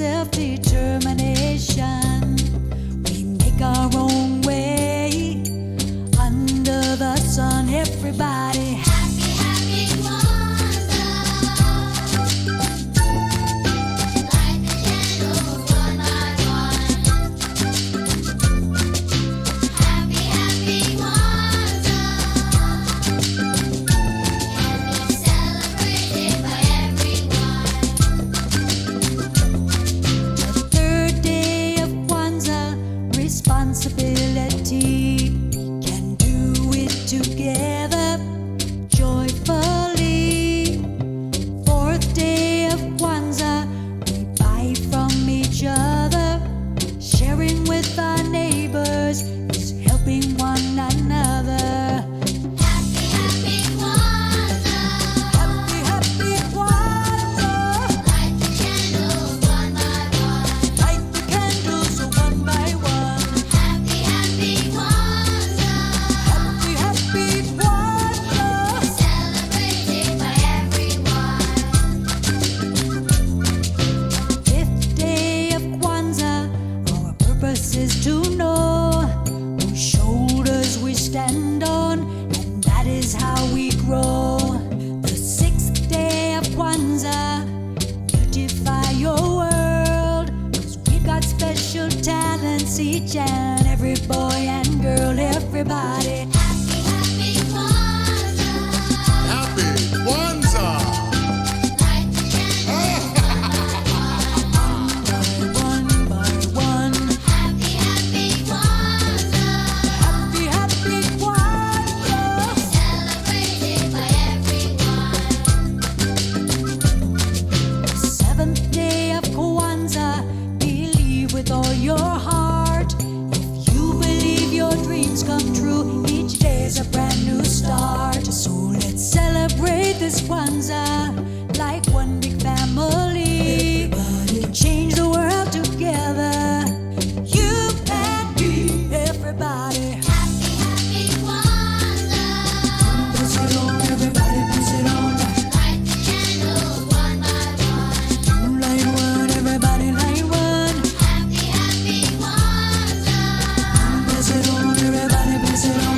self-determination. We make our own way under the sun. Everybody happy, happy Kwanzaa. Light the candles one by one. Happy, happy Kwanzaa. Can be celebrated by everyone. The third day of Kwanzaa, responsibility. Can do it together joyfully. Fourth day of Kwanzaa, we buy from each other. Sharing with our neighbors is helping one another. Happy, happy Kwanzaa. Happy, happy Kwanzaa. Light the candles one by one. Light the candles one by one. Happy, happy Kwanzaa. Happy, happy Kwanzaa. Celebrated by everyone. Fifth day of Kwanzaa, our purpose is to know whose shoulders we stand on, and that is how we grow. The sixth day of Kwanzaa, beautify your world, 'cause we've got special talents, each and every boy and girl, everybody. Happy, happy Kwanzaa. Happy Kwanzaa! Light the candles one by one. Happy, happy Kwanzaa. Happy, happy Kwanzaa. Celebrated by everyone. Seventh day of Kwanzaa, believe with all your heart. If you believe your dreams come true, each day is a brand new start. So let's celebrate this Kwanzaa like one big family. Everybody change the world together. You and me, everybody. Happy, happy Kwanzaa. Pass it on, everybody, pass it on. Light the candles one by one. Light one, everybody, light one. Happy, happy Kwanzaa. Pass it on, everybody, pass it on.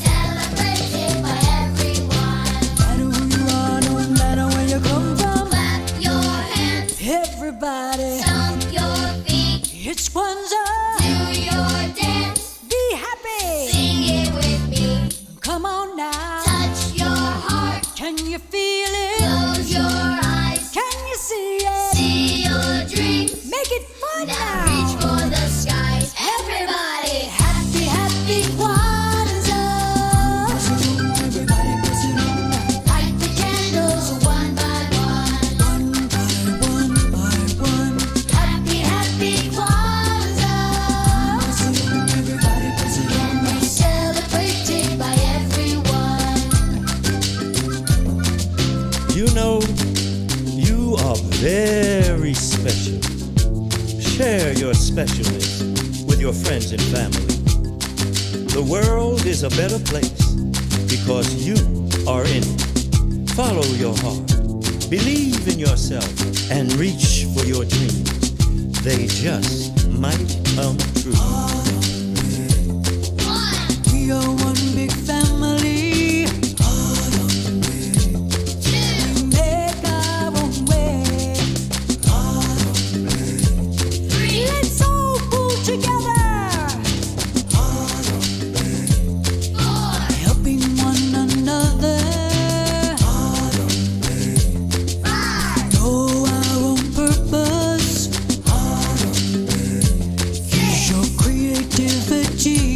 Celebrated by everyone. No matter who you are, no matter where you come from. Clap your hands. Everybody. Stomp your feet. It's Kwanzaa. Do your dance. Be happy. Sing it with me. Come on now. Touch your heart. Can you feel it? Close your eyes. Can you see it? See your dreams. Make it fun now. Reach for the skies. Everybody. Happy, happy Kwanzaa. Everybody pass it on. Light the candles one by one. One by one by one. Happy, happy Kwanzaa. Pass it on, everybody pass it on. And we celebrated by everyone. You know, you are very special. Share your specialness with your friends and family. The world is a better place because you are in it. Follow your heart, believe in yourself, and reach for your dreams. They just might come true. We are one big family. We make our own way. Let's all pull together. Helping one another. Know our own purpose. Use your creativity.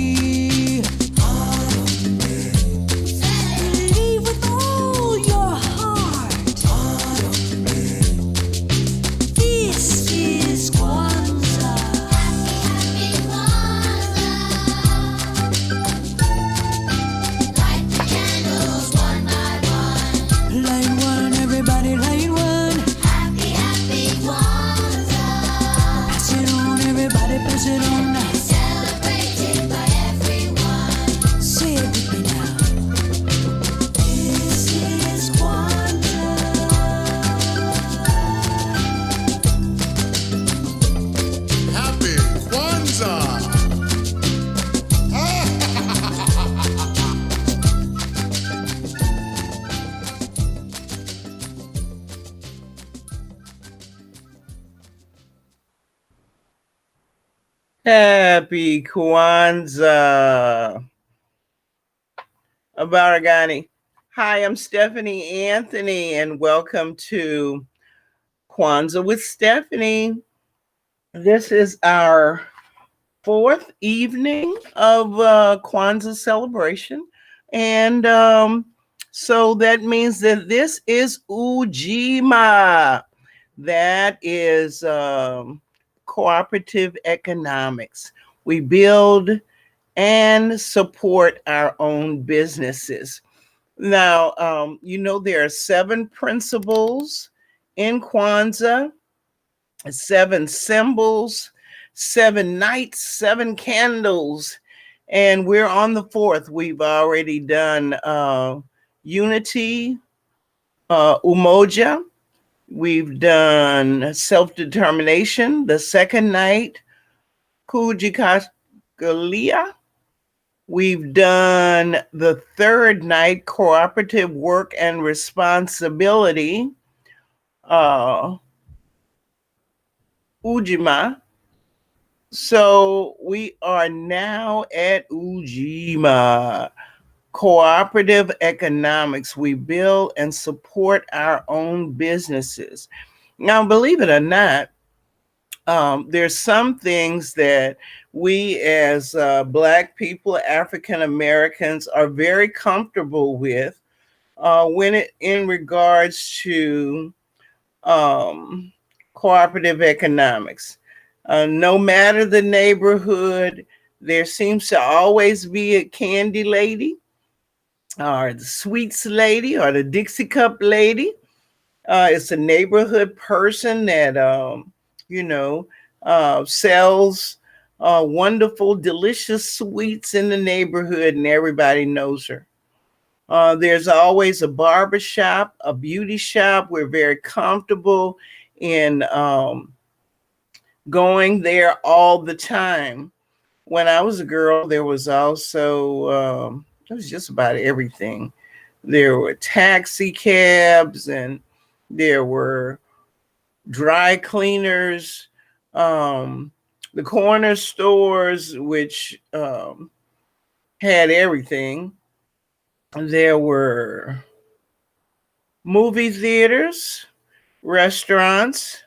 Happy Kwanzaa, Abaragani. Hi, I'm Stephanie Anthony, and welcome to Kwanzaa with Stephanie. This is our fourth evening of Kwanzaa celebration, and so that means that this is Ujima. That is cooperative economics. We build and support our own businesses. Now, there are 7 principles in Kwanzaa, 7 symbols, 7 nights, 7 candles, and we're on the fourth. We've already done unity, Umoja. We've done self determination, the second night, Kujikalia. We've done the third night, cooperative work and responsibility, Ujima. So we are now at Ujima, cooperative economics. We build and support our own businesses. Now, believe it or not, there's some things that we as Black people, African Americans, are very comfortable with when it in regards to um, cooperative economics. No matter the neighborhood, there seems to always be a candy lady, or the sweets lady, or the Dixie cup lady. It's a neighborhood person that, you know, sells wonderful, delicious sweets in the neighborhood, and everybody knows her. There's always a barber shop, a beauty shop. We're very comfortable in going there all the time. When I was a girl, there was also, it was just about everything. There were taxi cabs, and there were dry cleaners, the corner stores, which had everything. There were movie theaters, restaurants,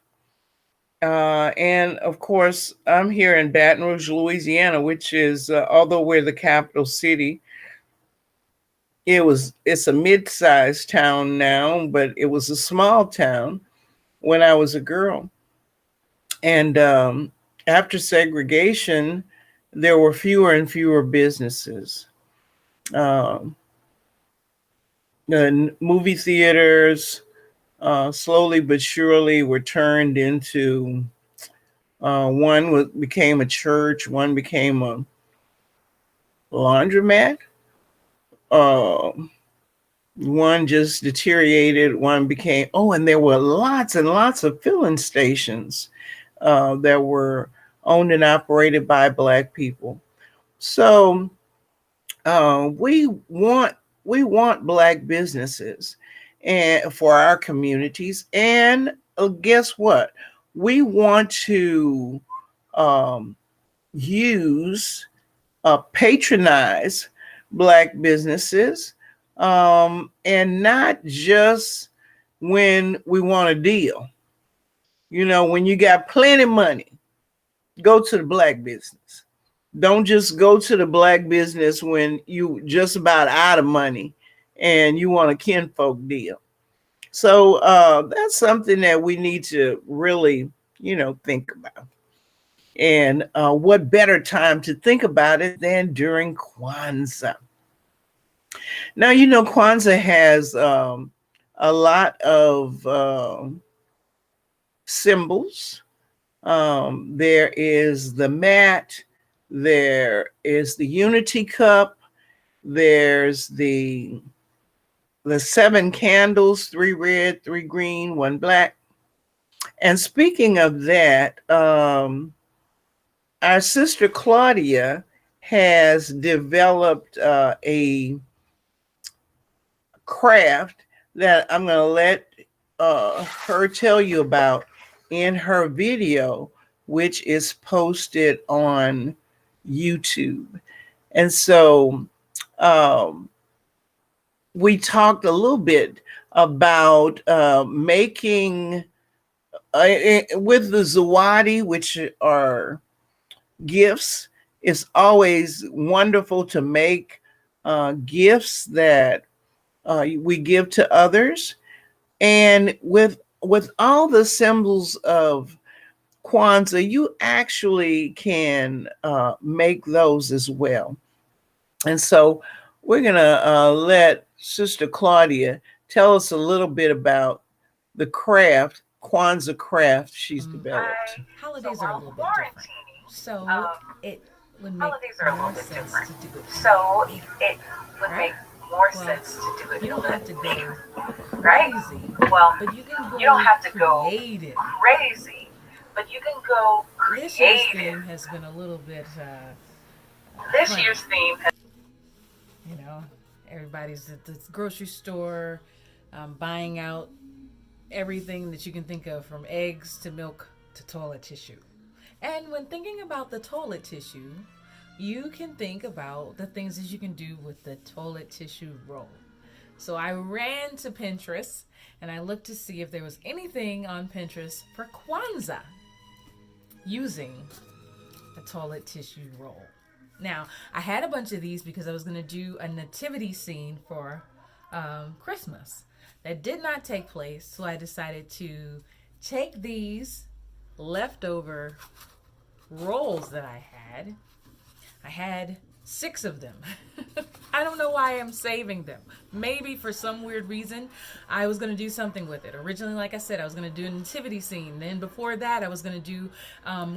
and of course, I'm here in Baton Rouge, Louisiana, which is, although we're the capital city, it's a mid-sized town now, but it was a small town when I was a girl. And after segregation, there were fewer and fewer businesses. Um, the movie theaters, slowly but surely, were turned into became a church, one became a laundromat, uh, one just deteriorated, one became, oh, and there were lots and lots of filling stations that were owned and operated by Black people. So uh, we want we want Black businesses and for our communities, and guess what? We want to um, use patronize Black businesses, and not just when we want a deal. When you got plenty money, go to the Black business. Don't just go to the Black business when you just about out of money and you want a kinfolk deal. So that's something that we need to really, think about. And what better time to think about it than during Kwanzaa? Now, Kwanzaa has a lot of symbols. There is the mat, there is the unity cup, there's the 7 candles, 3 red, 3 green, 1 black. And speaking of that, our sister Claudia has developed a craft that I'm going to let her tell you about in her video which is posted on YouTube. And so we talked a little bit about making with the zawadi, which are gifts. It's always wonderful to make gifts that we give to others. And with all the symbols of Kwanzaa, you actually can make those as well. And so we're going to let Sister Claudia tell us a little bit about the craft, Kwanzaa craft she's developed. Holidays are a little bit different. So it would make more sense to do it. So it would make more sense to do it. You don't have to go crazy. Well, but you can go. You don't have to go crazy, but you can go creative. This year's theme has been a little bit. This year's theme has. You know, everybody's at the grocery store, buying out everything that you can think of, from eggs to milk to toilet tissue. And when thinking about the toilet tissue, you can think about the things that you can do with the toilet tissue roll. So I ran to Pinterest and I looked to see if there was anything on Pinterest for Kwanzaa using a toilet tissue roll. Now, I had a bunch of these because I was going to do a nativity scene for Christmas. That did not take place, so I decided to take these leftover rolls that I had. I had 6 of them. I don't know why I'm saving them. Maybe for some weird reason, I was going to do something with it. Originally, like I said, I was going to do a nativity scene. Then before that, I was going to do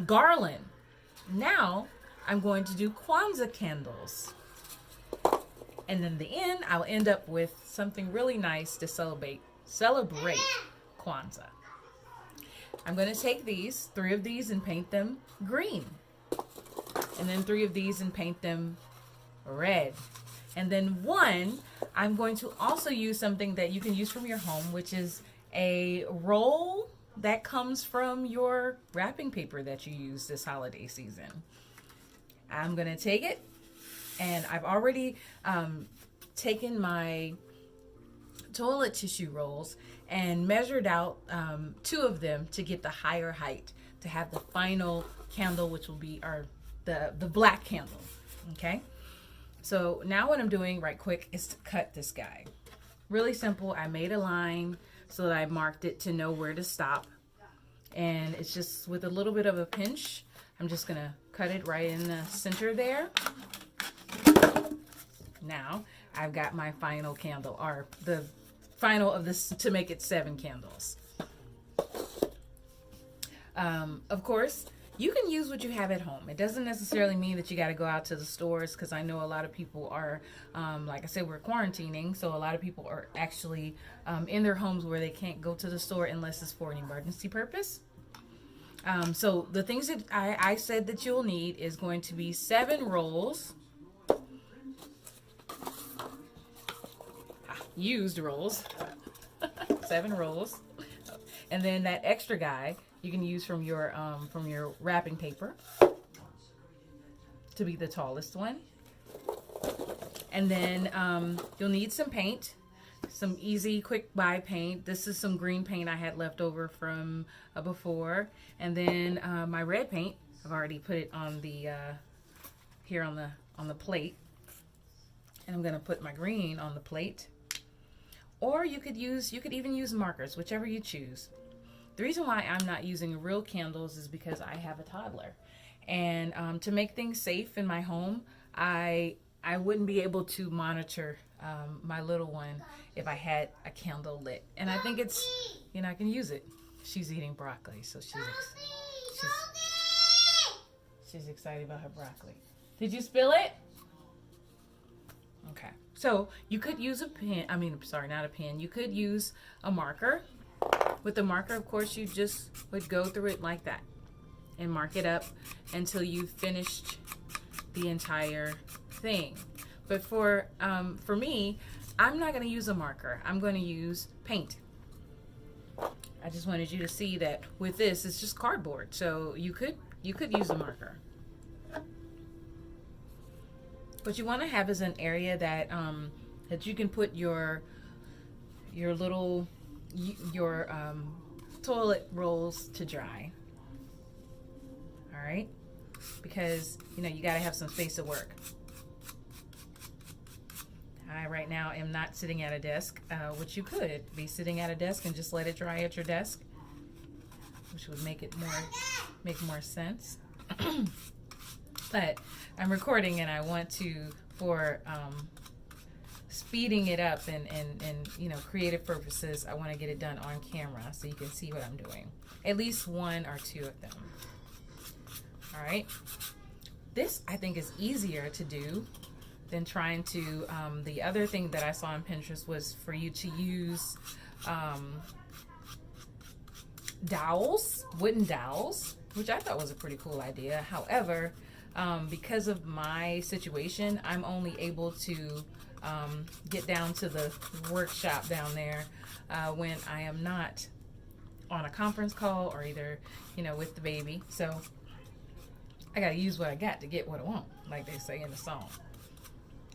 garland. Now, I'm going to do Kwanzaa candles. And in the end, I'll end up with something really nice to celebrate Kwanzaa. I'm going to take these, 3 of these, and paint them green. And then 3 of these and paint them red. And then 1, I'm going to also use something that you can use from your home, which is a roll that comes from your wrapping paper that you use this holiday season. I'm going to take it, and I've already taken my toilet tissue rolls and measured out 2 of them to get the higher height, to have the final candle, which will be the black candle. Okay, so now what I'm doing right quick is to cut this guy. Really simple. I made a line so that I marked it to know where to stop, and it's just with a little bit of a pinch. I'm just gonna cut it right in the center there. Now I've got my final candle, or the final of this, to make it 7 candles. Of course, you can use what you have at home. It doesn't necessarily mean that you got to go out to the stores, because I know a lot of people are, like I said, we're quarantining, so a lot of people are actually in their homes where they can't go to the store unless it's for an emergency purpose. So the things that I said that you'll need is going to be 7 rolls, used rolls, 7 rolls, and then that extra guy you can use from your wrapping paper to be the tallest one. And then you'll need some paint, some easy quick buy paint. This is some green paint I had left over from before, and then my red paint. I've already put it on the here on the plate, and I'm gonna put my green on the plate. Or you could even use markers, whichever you choose. The reason why I'm not using real candles is because I have a toddler, and to make things safe in my home, I wouldn't be able to monitor my little one if I had a candle lit. And I think it's, I can use it. She's eating broccoli, so she's excited about her broccoli. Did you spill it? Okay. So you could use a pen. Not a pen. You could use a marker. With the marker, of course, you just would go through it like that and mark it up until you finished the entire thing. But for me, I'm not going to use a marker. I'm going to use paint. I just wanted you to see that with this, it's just cardboard. So you could use a marker. What you want to have is an area that that you can put your little toilet rolls to dry. All right, because you got to have some space to work. I right now am not sitting at a desk, which you could be sitting at a desk and just let it dry at your desk, which would make more sense. But I'm recording and I want to, for speeding it up and creative purposes, I want to get it done on camera so you can see what I'm doing. At least one or two of them. All right. This I think is easier to do than trying to, the other thing that I saw on Pinterest was for you to use dowels, wooden dowels, which I thought was a pretty cool idea. However, because of my situation, I'm only able to get down to the workshop down there when I am not on a conference call or either, with the baby. So I got to use what I got to get what I want, like they say in the song.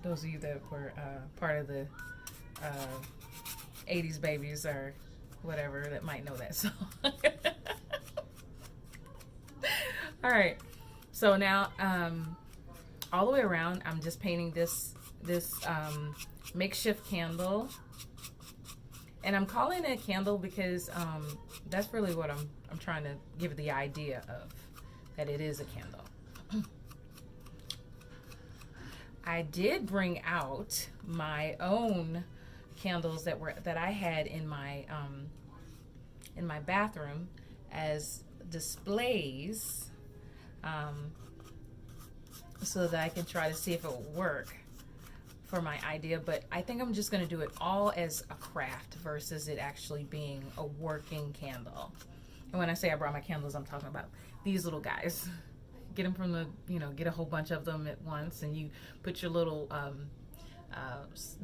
Those of you that were part of the 80s babies or whatever that might know that song. All right. So now, all the way around, I'm just painting this makeshift candle. And I'm calling it a candle because that's really what I'm trying to give the idea of, that it is a candle. I did bring out my own candles that I had in my bathroom as displays, so that I can try to see if it will work for my idea. But I think I'm just going to do it all as a craft versus it actually being a working candle. And when I say I brought my candles, I'm talking about these little guys. Get them from the, get a whole bunch of them at once, and you put your little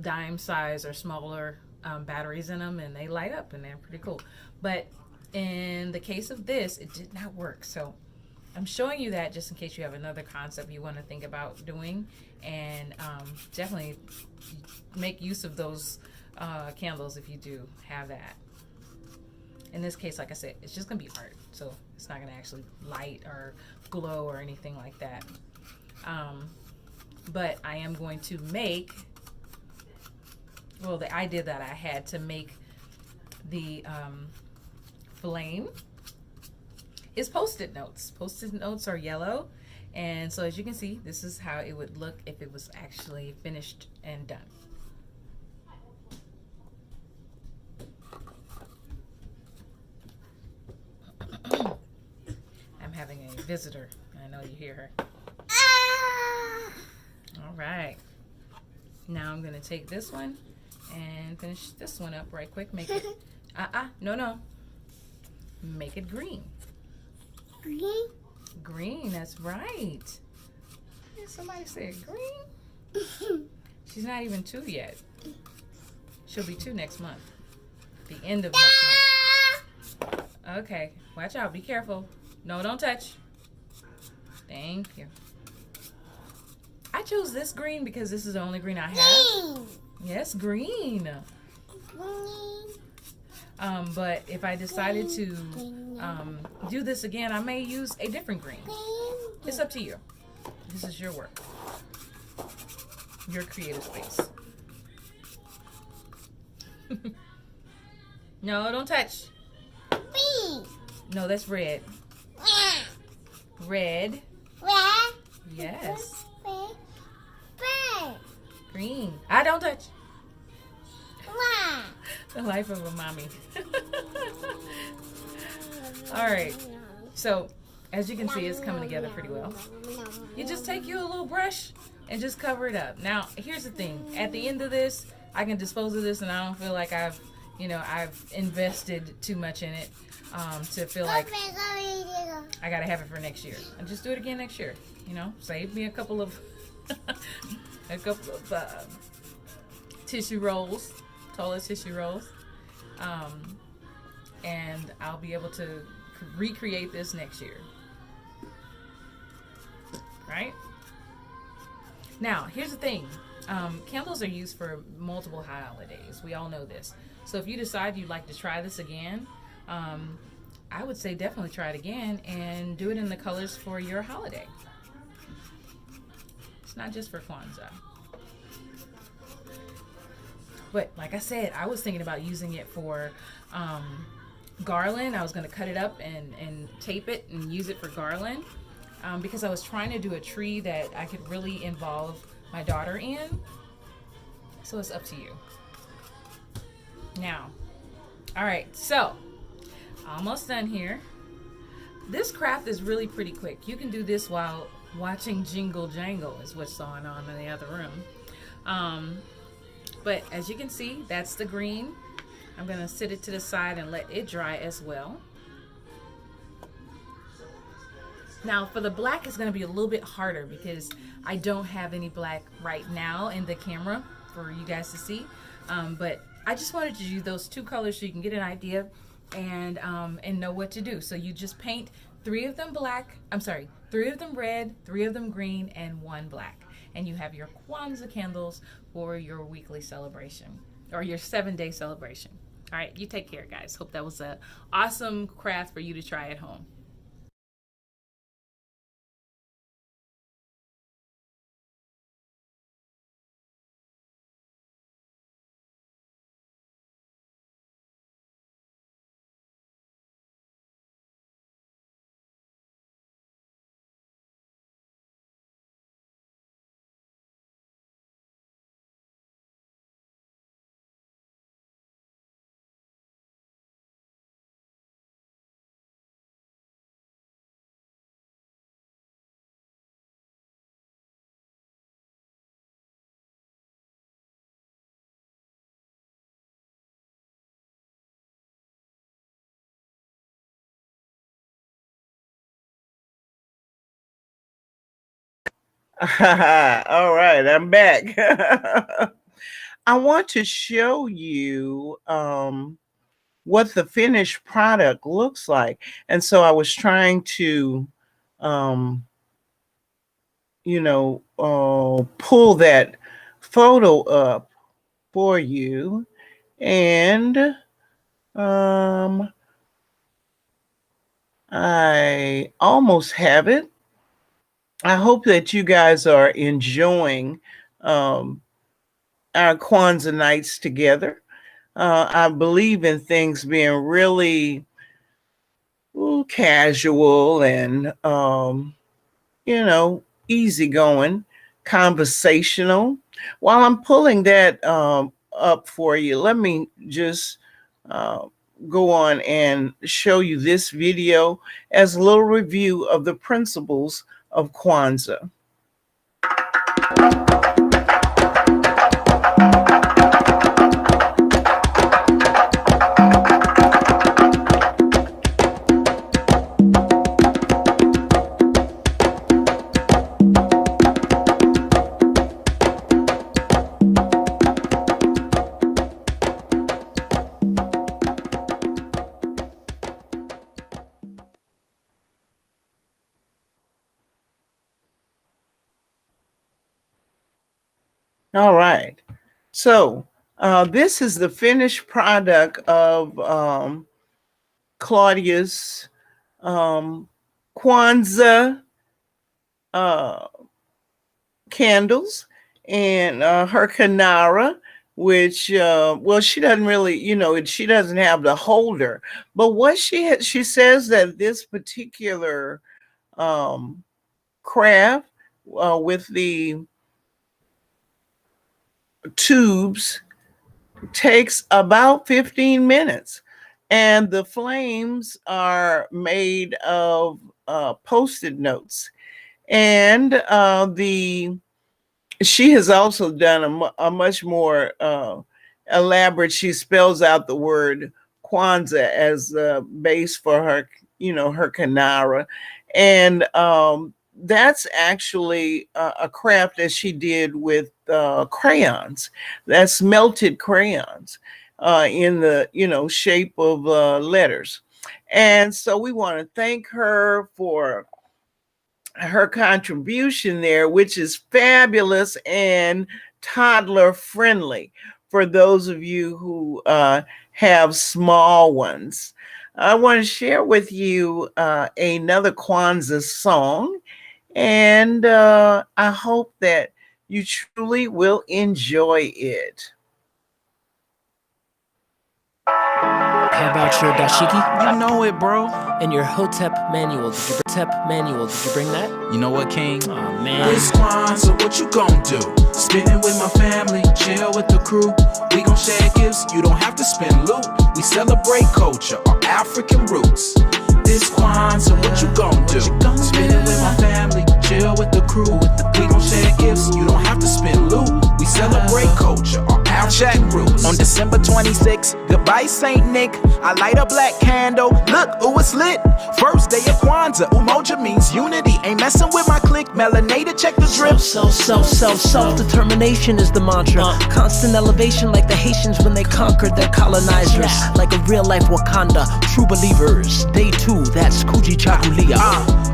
dime size or smaller batteries in them, and they light up, and they're pretty cool. But in the case of this, it did not work. So I'm showing you that just in case you have another concept you want to think about doing, and definitely make use of those candles if you do have that. In this case, like I said, it's just going to be art, so it's not going to actually light or glow or anything like that. But I am going to make, well, the idea that I had to make the flame is Post-it notes. Post-it notes are yellow, and so as you can see, this is how it would look if it was actually finished and done. I'm having a visitor. I know you hear her. All right. Now I'm going to take this one and finish this one up right quick. Make it, no. Make it green. Green? Green, that's right. Somebody said green? She's not even 2 yet. She'll be 2 next month. The end of next month. Okay, watch out. Be careful. No, don't touch. Thank you. I chose this green because this is the only green I have. Green. Yes, green. Green. But if I decided to do this again, I may use a different green. It's up to you. This is your work. Your creative space. No, don't touch. Green. No, that's red. Red. Red. Yes. Red. Green. I don't touch. Red. The life of a mommy. All right. So, as you can see, it's coming together pretty well. You just take your little brush and just cover it up. Now, here's the thing. At the end of this, I can dispose of this, and I don't feel like I've invested too much in it to feel like I gotta have it for next year. And just do it again next year. Save me a couple of tissue rolls, toilet tissue rolls. and I'll be able to recreate this next year. Right? Now, here's the thing. Candles are used for multiple holidays. We all know this. So if you decide you'd like to try this again, I would say definitely try it again and do it in the colors for your holiday. It's not just for Kwanzaa. But like I said, I was thinking about using it for garland. I was going to cut it up and tape it and use it for garland because I was trying to do a tree that I could really involve my daughter in. So it's up to you. Now, all right, so almost done here. This craft is really pretty quick. You can do this while watching Jingle Jangle is what's going on in the other room. But as you can see, that's the green. I'm gonna sit it to the side and let it dry as well. Now for the black, it's gonna be a little bit harder because I don't have any black right now in the camera for you guys to see. But I just wanted to do those two colors so you can get an idea and know what to do. So you just paint 3 of them black, 3 of them red, 3 of them green, and 1 black. And you have your Kwanzaa candles for your weekly celebration or your 7-day celebration. All right, you take care, guys. Hope that was an awesome craft for you to try at home. All right, I'm back. I want to show you what the finished product looks like. And so I was trying to, pull that photo up for you. And I almost have it. I hope that you guys are enjoying our Kwanzaa nights together. I believe in things being really casual and, easygoing, conversational. While I'm pulling that up for you, let me just uh, go on and show you this video as a little review of the principles of Kwanzaa. All right. So this is the finished product of Claudia's Kwanzaa candles and her Kanara, which she doesn't really, she doesn't have the holder. But what she says that this particular craft with the tubes takes about 15 minutes, and the flames are made of post-it notes. And she has also done a much more elaborate. She spells out the word Kwanzaa as the base for her, her Kanara, and that's actually a craft that she did with crayons. That's melted crayons. in the shape of letters. And so we want to thank her for her contribution there, which is fabulous and toddler friendly for those of you who have small ones. I want to share with you another Kwanzaa song, and I hope that you truly will enjoy it. How about your dashiki? You know it, bro. And your Hotep manual. Did you bring that? You know what, King? Oh man. This Kwanzaa, what you gon' do? Spending with my family, chill with the crew. We gon' share gifts, you don't have to spend loot. We celebrate culture, our African roots. This Kwanzaa, what you gon' do? Spending with my family, chill with the crew. We gon' share gifts, you don't have to spend loot. We celebrate culture, our African roots. On December 26th, goodbye Saint Nick. I light a black candle, look, ooh, it's lit. First day of Kwanzaa, Umoja means unity. Ain't messing with my clique, melanated, check the drip. Self-determination is the mantra. Constant elevation like the Haitians when they conquered their colonizers. Like a real life Wakanda, true believers. Day 2, that's Kuji Chakulia.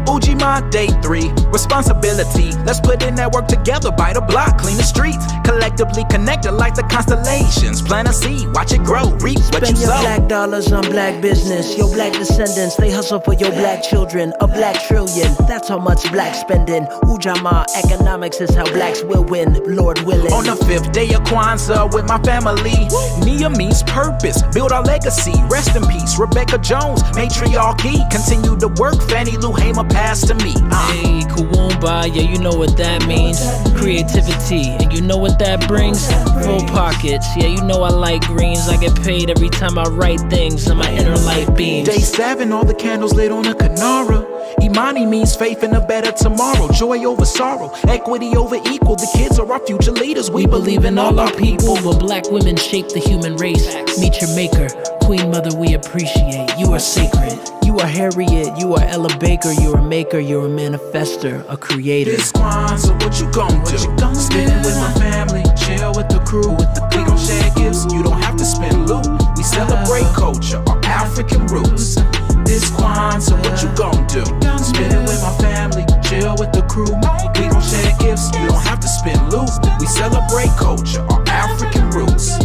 Ujima, day 3, responsibility. Let's put in that work together, by the block, clean the streets. Collectively connected like the constellations. Plant a seed, watch it grow, reap what you Spend your sow. black dollars on black business. Your black descendants, they hustle for your black children. A black trillion, that's how much black spending. Ujama, economics is how blacks will win, Lord willing. On the 5th day of Kwanzaa with my family. Nia means purpose, build our legacy. Rest in peace, Rebecca Jones, matriarchy. Continue to work, Fannie Lou Hamer passed to me. Hey, Kuwumba, yeah, you know what that means. Creativity, and you know what that brings? Full pockets, yeah, you know I like greens. I get paid every time I write things, and my inner light beams. Day 7, all the candles lit on a Kanara. Imani means faith in a better tomorrow. Joy over sorrow, equity over equal. The kids are our future leaders. We believe in all our people. But black women shape the human race. Meet your maker, Queen Mother, we appreciate. You are sacred. You are Harriet, you are Ella Baker. You're a maker, you're a manifester, a creator. This Kwanzaa, what you gon' do? Spending with my family, chill with the crew. We gon' share gifts, you don't have to spend loot. We celebrate culture, our African roots. This Kwanzaa, what you gon' do? Spending with my family, chill with the crew. We gon' share gifts, you don't have to spend loot. We celebrate culture, our African roots.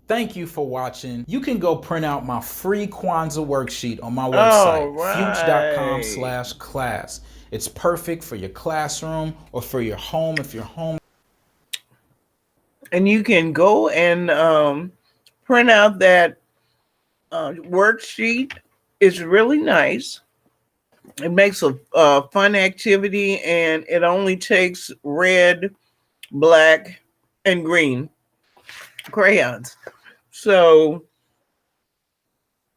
Thank you for watching. You can go print out my free Kwanzaa worksheet on my website, fuge.com/class. It's perfect for your classroom or for your home if you're home. And you can go and print out that worksheet. It's really nice. It makes a fun activity, and it only takes red, black, and green crayons. So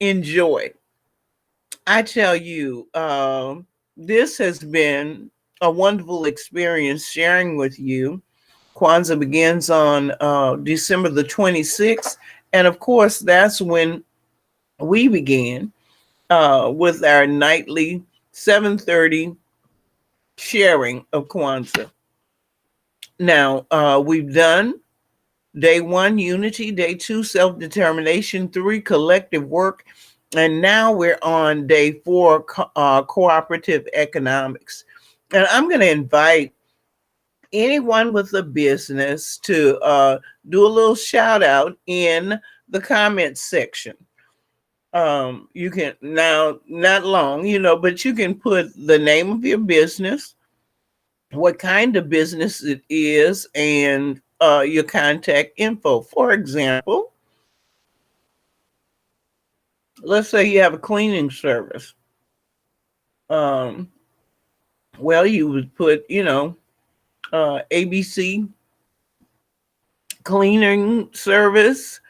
enjoy. I tell you, this has been a wonderful experience sharing with you. Kwanzaa begins on December the 26th. And of course, that's when we began with our nightly 7:30 sharing of Kwanzaa. Now, we've done Day 1, unity. Day 2, self-determination. 3, collective work. And now we're on Day 4, cooperative economics. And I'm going to invite anyone with a business to do a little shout out in the comments section. You can now, not long, but you can put the name of your business, what kind of business it is, and your contact info. For example, let's say you have a cleaning service. Well, you would put, ABC cleaning service,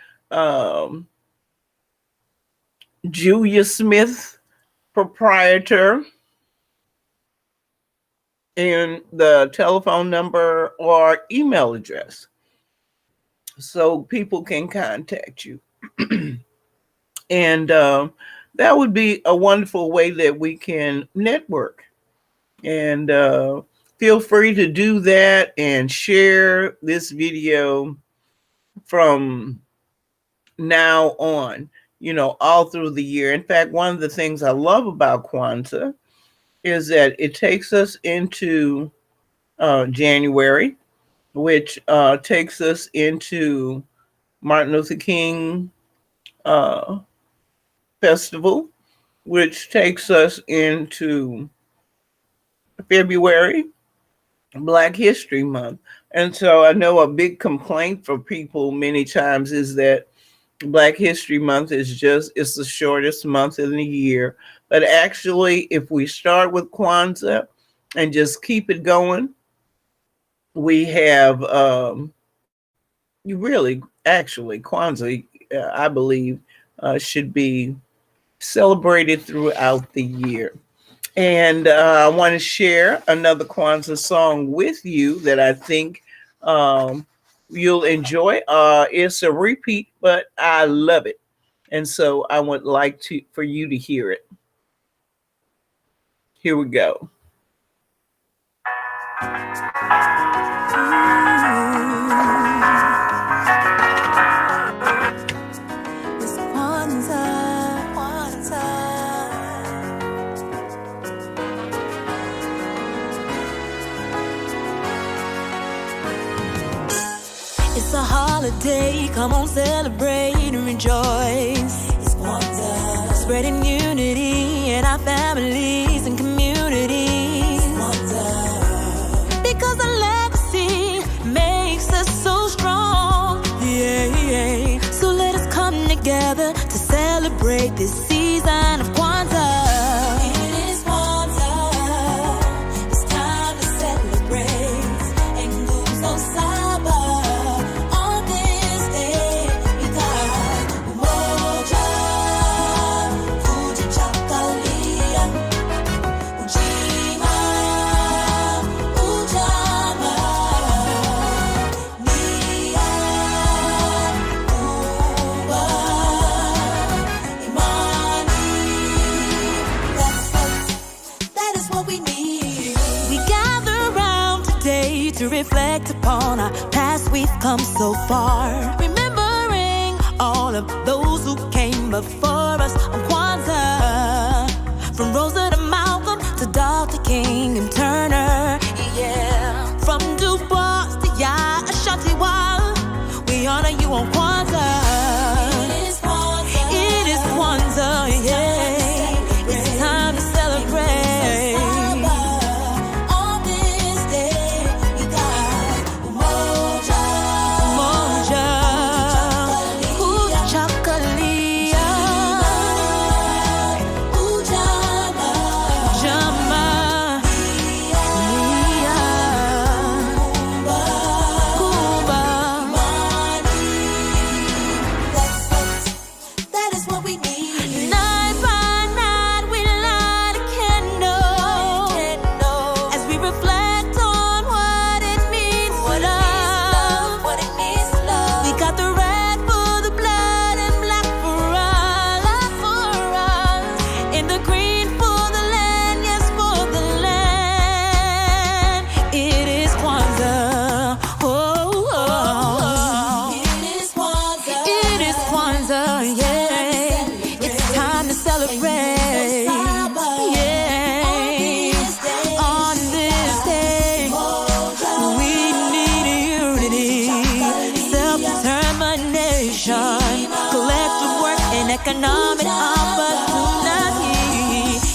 Julia Smith, proprietor, and the telephone number or email address so people can contact you. And that would be a wonderful way that we can network. And feel free to do that and share this video from now on, all through the year. In fact, one of the things I love about Kwanzaa is that it takes us into January, which takes us into Martin Luther King Festival, which takes us into February, Black History Month. And so I know a big complaint for people many times is that Black History Month it's the shortest month in the year. But actually, if we start with Kwanzaa and just keep it going, we have actually, Kwanzaa, I believe, should be celebrated throughout the year. And I want to share another Kwanzaa song with you that I think you'll enjoy. It's a repeat, but I love it. And so I would like for you to hear it. Here we go. It's Kwanzaa, Kwanzaa. It's a holiday, come on, celebrate and rejoice. It's Kwanzaa, spreading unity in our families and communities. It's Kwanzaa, because our legacy makes us so strong. Yeah, yeah. So let us come together to celebrate this season of Kwanzaa. It is Kwanzaa, it's time to celebrate and lose no saba. On this day, we got Umoja, Fujichakalia, Ujima, Ujama, Nia, Uba, Imani. That is what we need. We gather around today to reflect upon our past. We've come so far, remembering all of those who came before us on Kwanzaa. From Rosa to Malcolm to Dr. King and Turner, yeah. From Du Bois to Ashanti Wall, we honor you on Kwanzaa. It is Kwanzaa. It is Kwanzaa, yeah. It's time to celebrate. On this day, we got Umoja, Umoja, Uchakalia, Ujama, Jama, Nia, Kuba, that is what we need. Night by night, we light a candle as we reflect on what it means to love. We got the red for the blood and black for us, and the green for the land, yes, for the land. It is Kwanzaa. Oh, oh. It is Kwanzaa. It is Kwanzaa, yeah. It's time to celebrate. Yeah. On this day, we need unity, self-determination, collective work, and economic opportunity.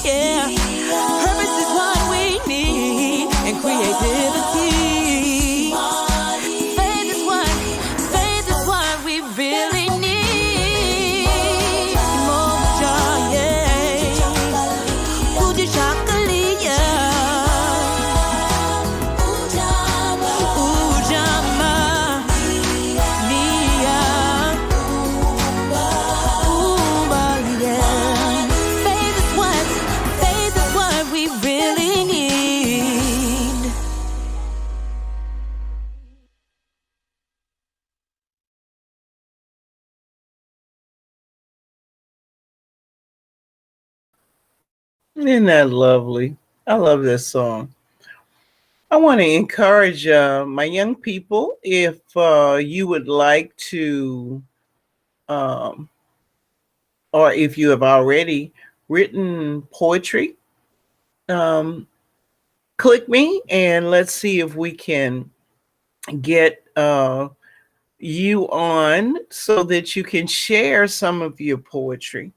Yeah. Purpose is what we need, and creativity. Faith is what we really need. Umoja, yeah. Fujichakalia, Ujama, Nia, Uba, Isn't that lovely? I love this song. I want to encourage my young people if you would like to, um, or if you have already written poetry, um, click me and let's see if we can get you on so that you can share some of your poetry.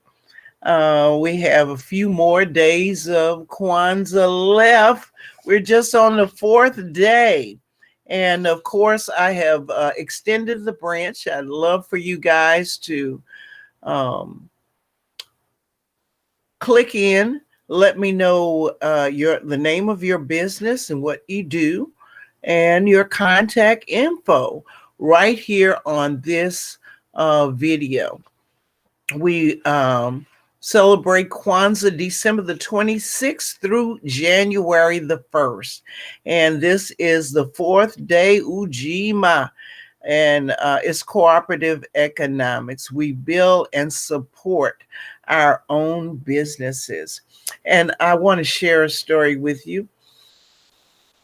We have a few more days of Kwanzaa left. We're just on the fourth day. And of course, I have extended the branch. I'd love for you guys to um, click in. Let me know the name of your business and what you do, and your contact info right here on this video. We celebrate Kwanzaa December the 26th through January the 1st. And this is the fourth day, Ujima, and it's cooperative economics. We build and support our own businesses. And I want to share a story with you.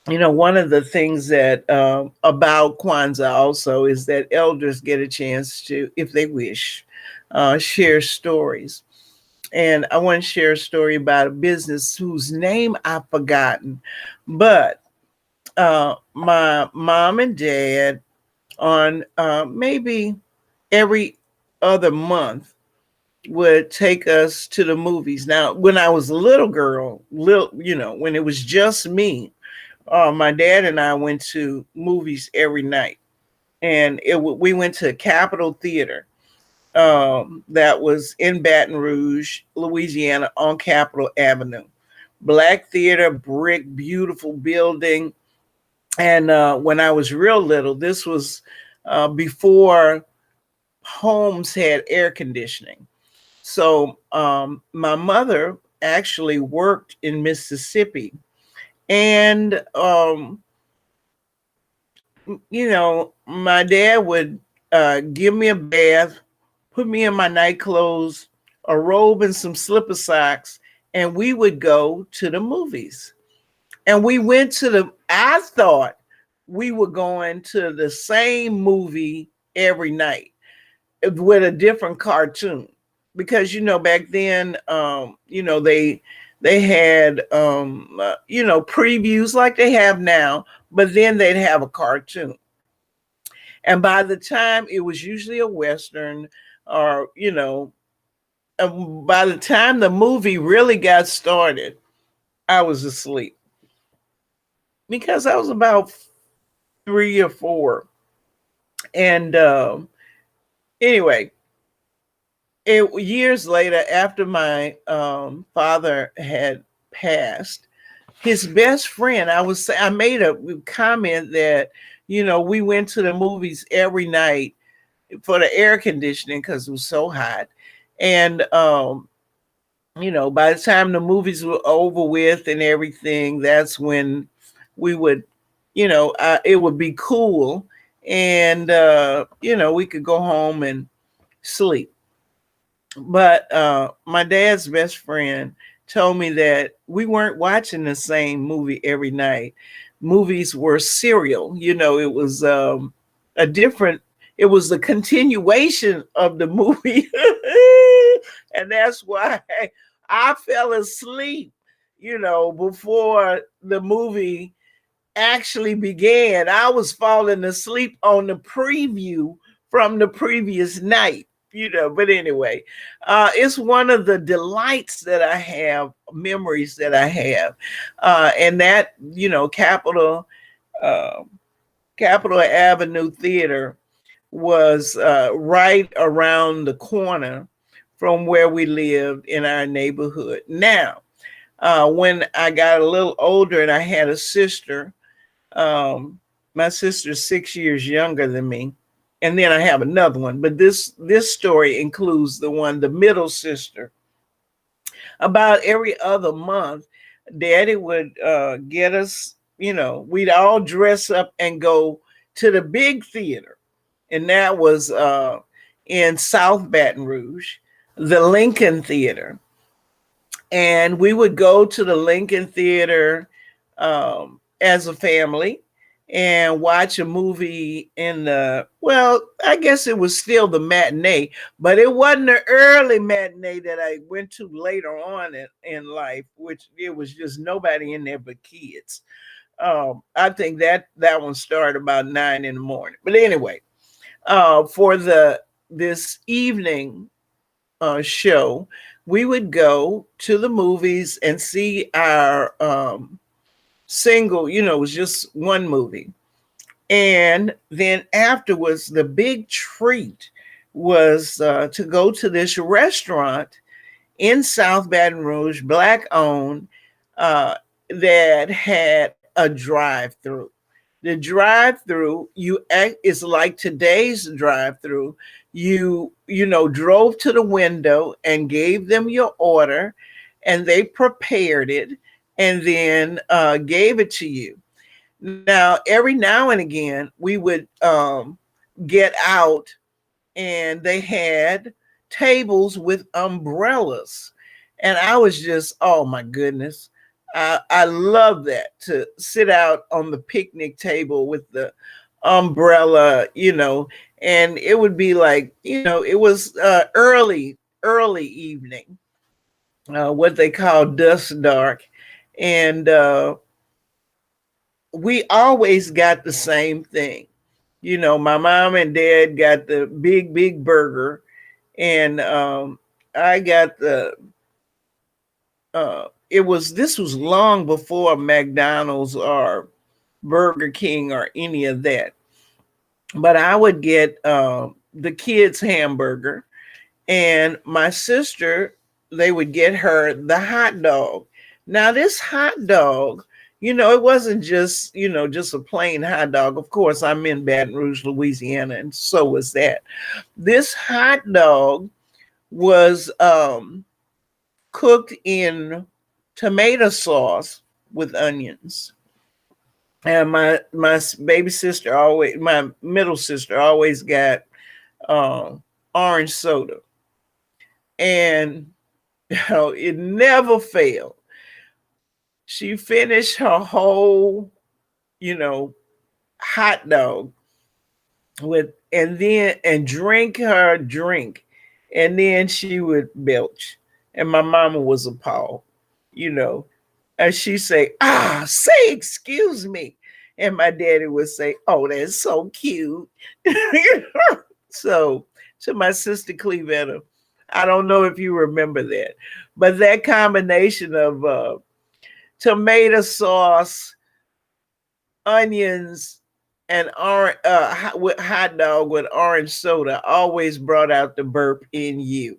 You know, one of the things that about Kwanzaa also is that elders get a chance to, if they wish, share stories. And I want to share a story about a business whose name I've forgotten. But my mom and dad, on maybe every other month, would take us to the movies. Now, when I was a little girl, when it was just me, my dad and I went to movies every night, and we went to Capitol Theater that was in Baton Rouge, Louisiana, on Capitol Avenue. Black theater, brick, beautiful building. And when I was real little, this was before homes had air conditioning. So my mother actually worked in Mississippi, and my dad would give me a bath, put me in my night clothes, a robe, and some slipper socks, and we would go to the movies. And we went to I thought we were going to the same movie every night with a different cartoon. Because, back then, they had, previews like they have now, but then they'd have a cartoon. And by the time it was usually a Western, or, by the time the movie really got started, I was asleep because I was about 3 or 4. And anyway, years later, after my father had passed, his best friend, I made a comment that, we went to the movies every night for the air conditioning because it was so hot. And, by the time the movies were over with and everything, that's when we would, it would be cool. And, we could go home and sleep. But my dad's best friend told me that we weren't watching the same movie every night. Movies were serial. It was it was the continuation of the movie. And that's why I fell asleep, before the movie actually began. I was falling asleep on the preview from the previous night. But anyway, it's one of the delights that I have, memories that I have. And that, Capitol Avenue Theater was right around the corner from where we lived in our neighborhood. Now, when I got a little older and I had a sister, my sister's 6 years younger than me. And then I have another one, but this story includes the middle sister. About every other month, Daddy would get us, we'd all dress up and go to the big theater. And that was in South Baton Rouge, the Lincoln Theater. And we would go to the Lincoln Theater as a family and watch a movie in the, well, I guess it was still the matinee, but it wasn't the early matinee that I went to later on in life, which it was just nobody in there but kids. I think that one started about 9 in the morning. But anyway, for this evening show, we would go to the movies and see our single, it was just one movie. And then afterwards, the big treat was to go to this restaurant in South Baton Rouge, Black owned, that had a drive-through. The drive-through, is like today's drive-through. You drove to the window and gave them your order, and they prepared it and then gave it to you. Now, every now and again, we would get out, and they had tables with umbrellas. And I was just, oh my goodness. I love that, to sit out on the picnic table with the umbrella, and it would be like, it was early evening, what they call dusk dark. And we always got the same thing. My mom and dad got the big burger, and I got the this was long before McDonald's or Burger King or any of that. But I would get the kids' hamburger, and my sister, they would get her the hot dog. Now, this hot dog, it wasn't just, just a plain hot dog. Of course, I'm in Baton Rouge, Louisiana, and so was that. This hot dog was cooked in tomato sauce with onions. And my baby sister always, my middle sister always got orange soda. And it never failed. She finished her whole, hot dog and drink her drink. And then she would belch. And my mama was appalled, and she say, say excuse me. And my daddy would say, oh, that's so cute. So to my sister Clevetta, I don't know if you remember that, but that combination of tomato sauce, onions, and with hot dog with orange soda always brought out the burp in you.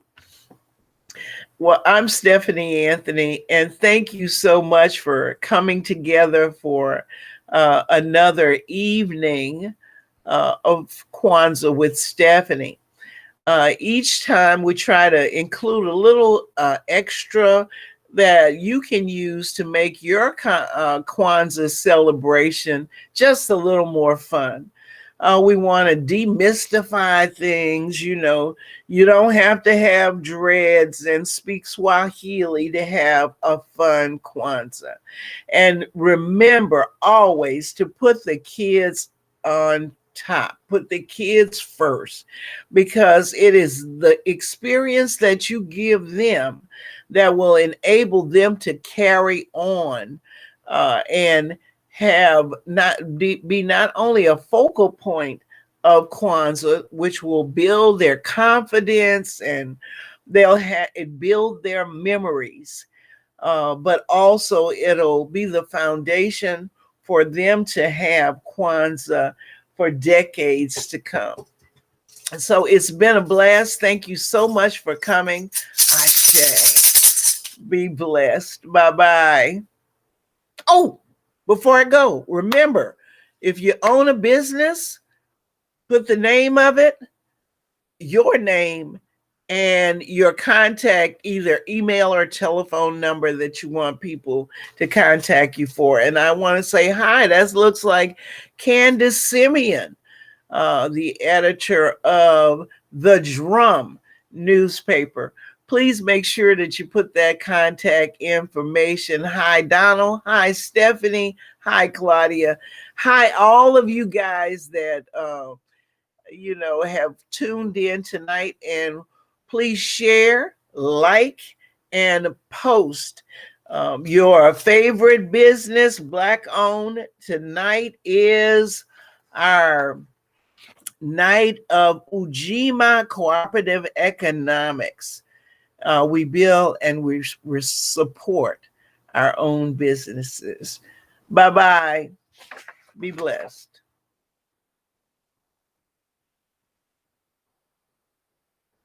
Well, I'm Stephanie Anthony, and thank you so much for coming together for another evening of Kwanzaa with Stephanie. Each time we try to include a little extra that you can use to make your Kwanzaa celebration just a little more fun. We want to demystify things. You don't have to have dreads and speak Swahili to have a fun Kwanzaa. And remember always to put the kids on top, put the kids first, because it is the experience that you give them that will enable them to carry on and have be not only a focal point of Kwanzaa, which will build their confidence and they'll build their memories, but also it'll be the foundation for them to have Kwanzaa for decades to come. So it's been a blast. Thank you so much for coming. Ashe. Be blessed. Bye-bye. Oh, before I go, remember, if you own a business, put the name of it, your name, and your contact, either email or telephone number that you want people to contact you for. And I want to say hi. That looks like Candace Simeon, the editor of The Drum newspaper. please make sure that you put that contact information. Hi, Donald. Hi, Stephanie. Hi, Claudia. Hi, all of you guys that have tuned in tonight. And please share, like, and post your favorite business, Black owned. Tonight is our night of Ujima Cooperative Economics. We build and we support our own businesses. Bye-bye. Be blessed.